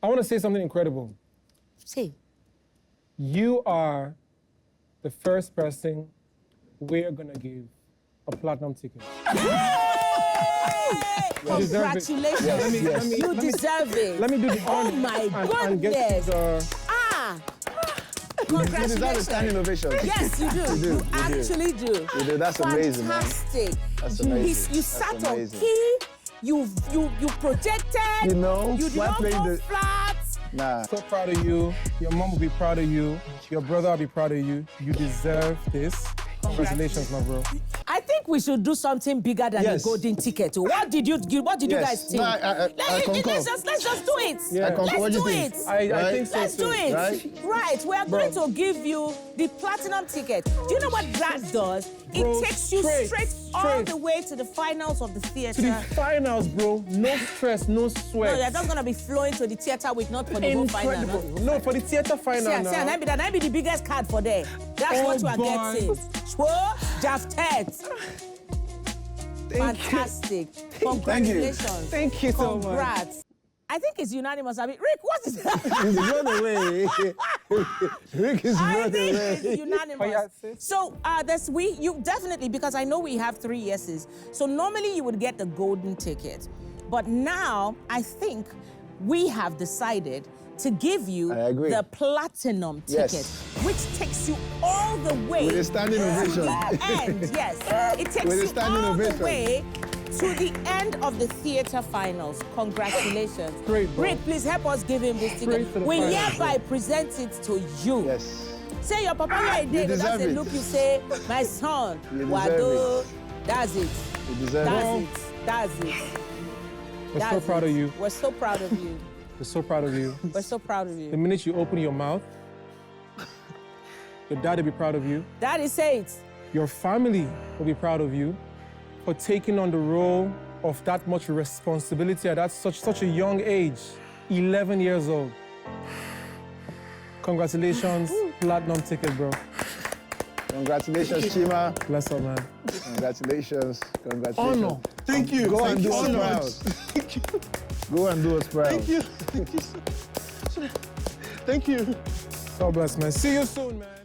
I want to say something incredible. Say. You are the first person we're gonna give a platinum ticket. Congratulations. You deserve it. Let me do the Oh my goodness. Congratulations. You deserve a standing ovation. Yes, you do. You actually do. You do. That's amazing, man. Fantastic. That's amazing. You sat on key. You projected. You know, you did not go flat. Nah. So proud of you. Your mom will be proud of you. Your brother will be proud of you. You deserve this. Congratulations, my bro. I think we should do something bigger than a golden ticket. What did you guys think? No, I concur. Let's just do it. Yeah. Let's do it. I think so. Let's do it. Right. We are going to give you the platinum ticket. Do you know what that does? It takes you straight all the way to the finals of the theater. To the finals, bro. No stress, no sweat. No, you're not gonna be flowing to the theater with not for the whole final. No, for the theater final now. That be the biggest card for there. That's what you are getting. Japheth. Fantastic. Congratulations. Thank you so much. Congrats. I think it's unanimous. I mean, Rick, what is that? He's run away. Rick is run away. It's unanimous. So you definitely, because I know we have 3 yeses. So normally you would get the golden ticket. But now I think we have decided to give you the platinum ticket, which takes you all the way with a standing ovation. To the end. Yes, it takes you all the way to the end of the theater finals. Congratulations. Great, bro. Rick, please help us give him this ticket. We hereby present it to you. Yes. Say your papa right there. That's the look you say, my son. Wado. That's it. You deserve it. That's it. We're so proud of you. We're so proud of you. We're so proud of you. We're so proud of you. The minute you open your mouth, your dad will be proud of you. Daddy, say it. Your family will be proud of you for taking on the role of that much responsibility at such a young age, 11 years old. Congratulations, platinum ticket, bro. Congratulations, Chima. Bless up, man. Congratulations. Honor. Thank you. Go and do us proud. Thank you. Go and do us proud. Thank you. Thank you. God bless, man. See you soon, man.